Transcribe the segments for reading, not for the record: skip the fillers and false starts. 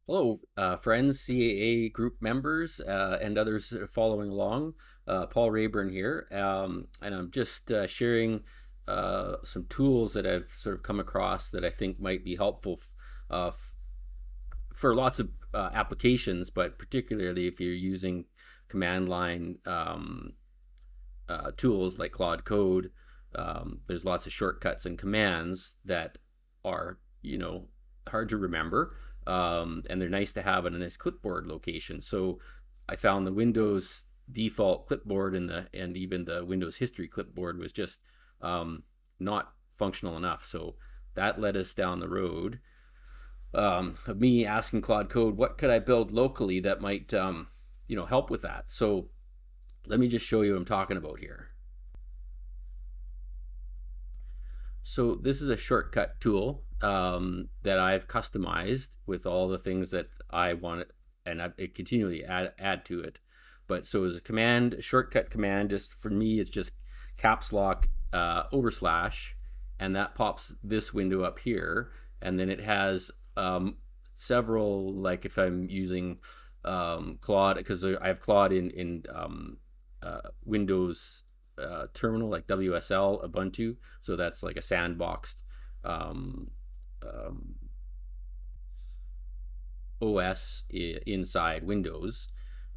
Hello, friends, CAA group members, and others following along. Paul Rayburn here, and I'm just sharing some tools that I've sort of come across that I think might be helpful for lots of applications, but particularly if you're using command line tools like Claude Code. There's lots of shortcuts and commands that are, hard to remember, and they're nice to have in a nice clipboard location. So I found the Windows default clipboard and even the Windows history clipboard was just not functional enough. So that led us down the road of me asking Claude Code, what could I build locally that might help with that. So let me just show you what I'm talking about here. So this is a shortcut tool that I've customized with all the things that I want, and it continually add to it. But so as a shortcut command, just for me, it's just caps lock /, and that pops this window up here, and then it has several, like if I'm using Claude, because I have Claude in Windows terminal like WSL Ubuntu, so that's like a sandboxed um, um, OS inside Windows,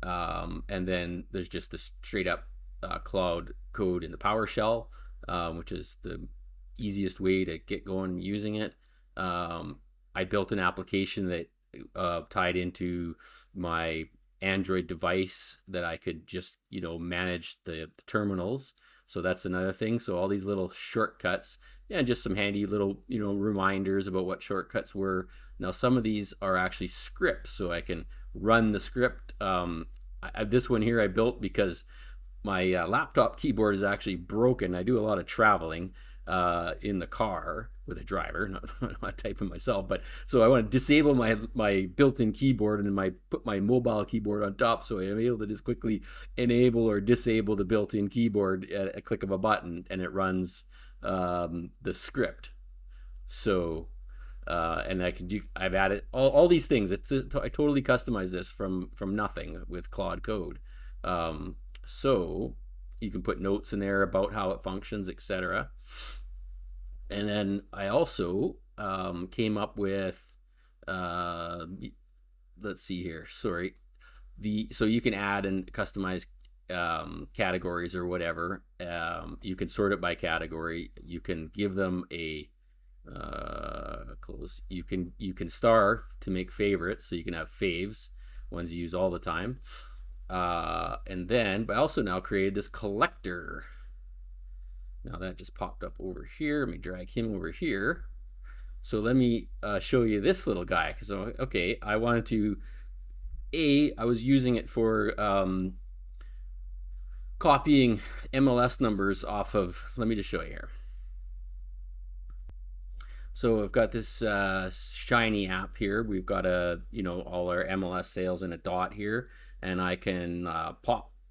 and then there's just the straight up Claude Code in the PowerShell, which is the easiest way to get going and using it. I built an application that tied into my Android device that I could just manage the terminals. So that's another thing. So all these little shortcuts, and just some handy little reminders about what shortcuts were. Now some of these are actually scripts, so I can run the script. This one here I built because my laptop keyboard is actually broken. I do a lot of traveling in the car with a driver, not typing myself, but so I want to disable my built-in keyboard and put my mobile keyboard on top, so I'm able to just quickly enable or disable the built-in keyboard at a click of a button, and it runs the script. So and I've added all these things. I totally customized this from nothing with Claude Code. So you can put notes in there about how it functions, etc. And then I also came up with, let's see here, sorry, so you can add and customize categories or whatever. You can sort it by category. You can give them a close. You can star to make favorites, so you can have faves, ones you use all the time. And then, but I also now created this collector. Now that just popped up over here. Let me drag him over here. So let me show you this little guy. Because, okay, I wanted to, I was using it for copying MLS numbers off of, let me just show you here. So I've got this shiny app here. We've got all our MLS sales in a dot here, and I can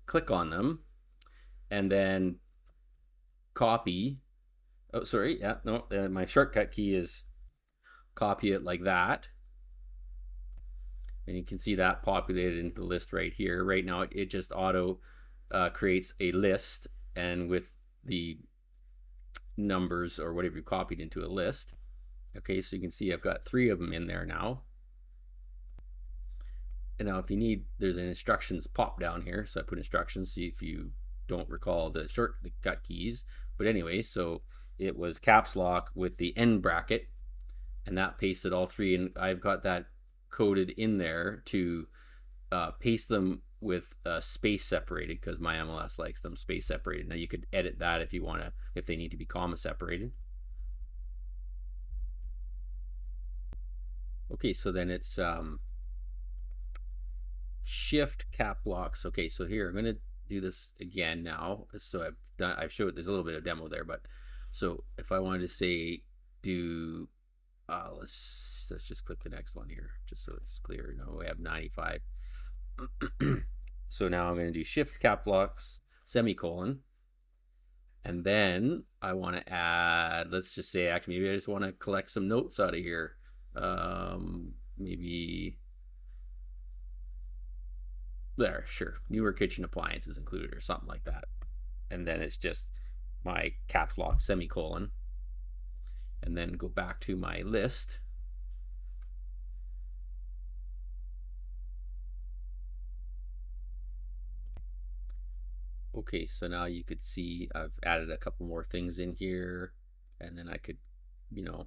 click on them, and then copy. Oh, sorry, yeah, no, my shortcut key is copy it like that, and you can see that populated into the list right here. Right now, it just auto creates a list, and with the numbers or whatever you copied into a list. Okay, so you can see I've got 3 of them in there now. And now if you need, there's an instructions pop down here. So I put instructions, see if you don't recall the shortcut keys. But anyway, so it was caps lock with the end bracket, and that pasted all 3. And I've got that coded in there to paste them with space separated, because my MLS likes them space separated. Now you could edit that if you want to, if they need to be comma separated. Okay, so then it's shift cap locks. Okay, so here I'm gonna do this again now. So I've showed, there's a little bit of demo there, but so if I wanted to say do let's just click the next one here just so it's clear. No, we have 95. So now I'm going to do shift cap locks semicolon, and then I want to add, let's just say, actually maybe I just want to collect some notes out of here. Maybe there, sure, newer kitchen appliances included or something like that. And then it's just my caps lock semicolon, and then go back to my list. Okay, so now you could see I've added a couple more things in here, and then I could, you know,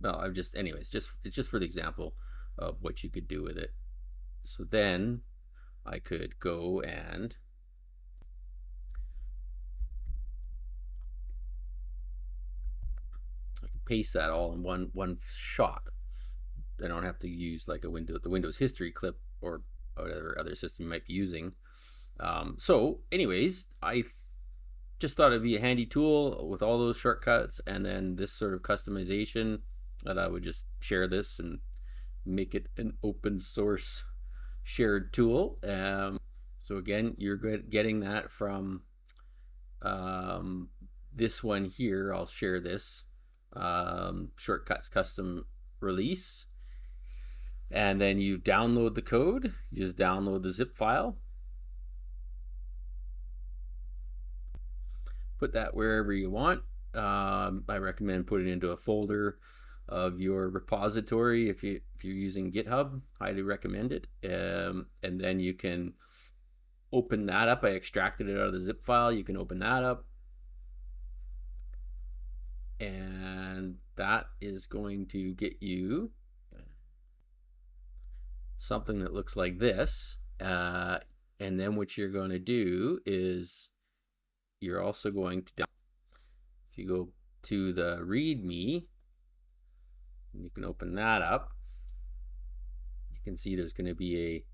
well, I've just, anyways, it's just for the example of what you could do with it. So then I could go and paste that all in one shot. I don't have to use like the Windows history clip or whatever other system you might be using. So anyways, I just thought it'd be a handy tool with all those shortcuts, and then this sort of customization, that I would just share this and make it an open source shared tool. So again, you're getting that from this one here. I'll share this shortcuts custom release, and then you download the code. You just download the zip file, put that wherever you want. I recommend putting it into a folder of your repository if you're using GitHub. Highly recommend it. And then you can open that up. I extracted it out of the zip file. You can open that up, and that is going to get you something that looks like this. And then what you're going to do is you're also going to, if you go to the README, you can open that up. You can see there's going to be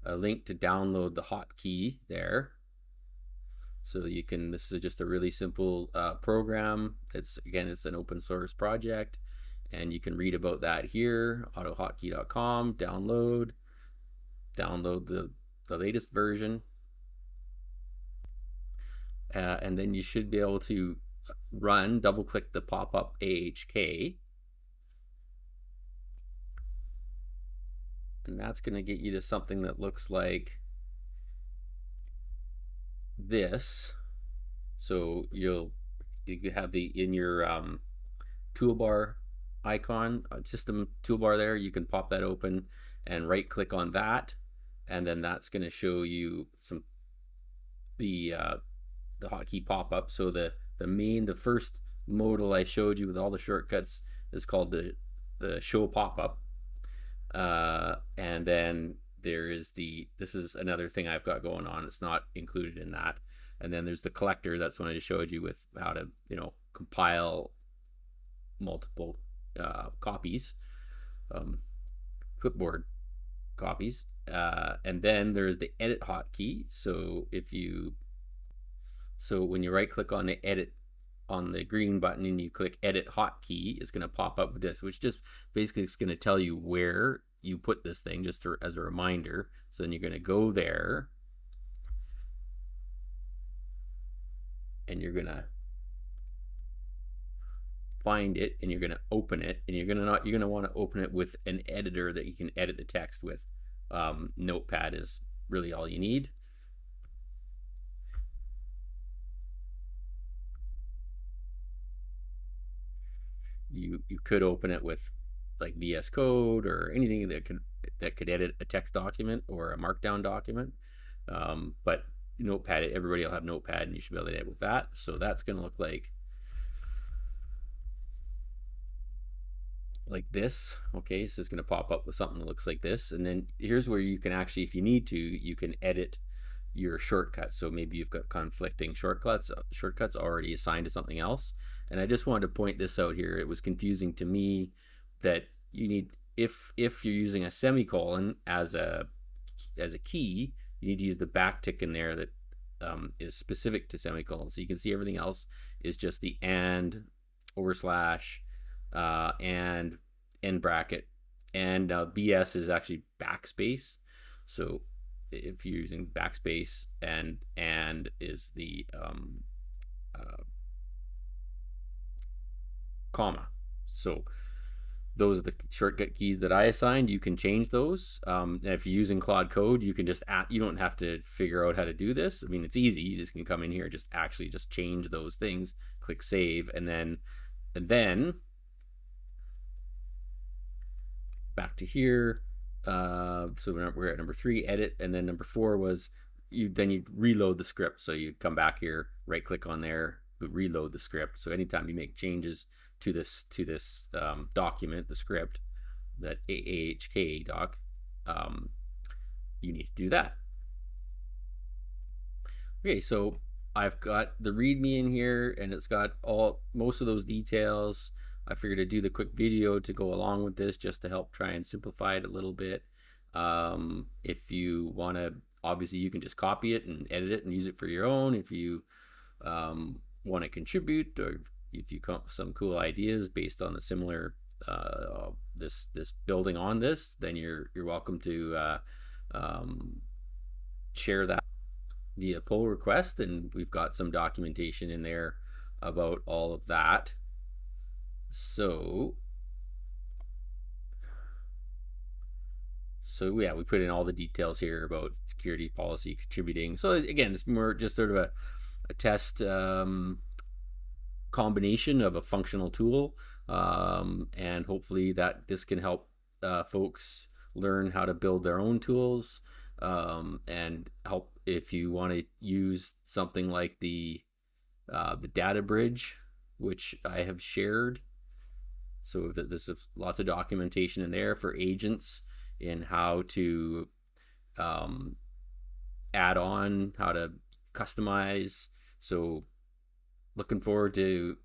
a link to download the hotkey there. So you can, this is just a really simple program. It's an open source project, and you can read about that here, autohotkey.com, download the latest version. And then you should be able to double click the pop-up AHK. And that's going to get you to something that looks like this. So you have in your toolbar icon, system toolbar there, you can pop that open and right click on that, and then that's going to show you the hotkey pop-up. So the first modal I showed you with all the shortcuts is called the show pop-up, and then there is this is another thing I've got going on. It's not included in that. And then there's the collector. That's when I just showed you with how to compile multiple copies, clipboard copies. And then there's the edit hotkey. So when you right click on the edit on the green button and you click edit hotkey, it's going to pop up with this, which just basically is going to tell you where you put this thing, just as a reminder. So then you're going to go there and you're going to find it, and you're going to open it, and you're going to want to open it with an editor that you can edit the text with. Notepad is really all you need. You could open it with like VS Code or anything that could edit a text document or a markdown document. But Notepad, everybody will have Notepad, and you should be able to edit with that. So that's going to look like this. Okay, so it's going to pop up with something that looks like this. And then here's where you can actually, if you need to, you can edit your shortcuts. So maybe you've got conflicting shortcuts already assigned to something else. And I just wanted to point this out here. It was confusing to me that you need, if you're using a semicolon as a key, you need to use the backtick in there that is specific to semicolons. So you can see everything else is just the and, /, and end bracket, and BS is actually backspace. So if you're using backspace, and is the comma. So those are the shortcut keys that I assigned. You can change those. And if you're using Claude Code, you can just you don't have to figure out how to do this. I mean, it's easy. You just can come in here, just actually just change those things, click save, and then back to here. So we're at number 3, edit, and then number 4 was you reload the script. So you come back here, right click on there, reload the script. So anytime you make changes to this document, the script, that AHK doc, you need to do that. Okay, so I've got the README in here, and it's got most of those details. I figured I'd do the quick video to go along with this, just to help try and simplify it a little bit. If you want to, obviously you can just copy it and edit it and use it for your own. If you want to contribute, or if you come up with some cool ideas based on the similar this building on this, then you're welcome to share that via pull request, and we've got some documentation in there about all of that. So yeah, we put in all the details here about security policy contributing. So again, it's more just sort of a test combination of a functional tool, and hopefully that this can help folks learn how to build their own tools, and help if you want to use something like the data bridge, which I have shared. So there's lots of documentation in there for agents in how to add on, how to customize. So looking forward to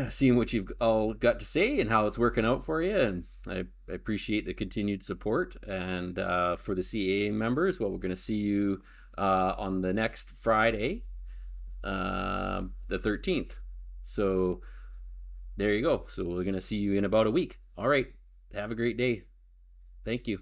seeing what you've all got to say and how it's working out for you. And I appreciate the continued support. And for the CAA members, well, we're going to see you on the next Friday, the 13th. So there you go. So we're going to see you in about a week. All right. Have a great day. Thank you.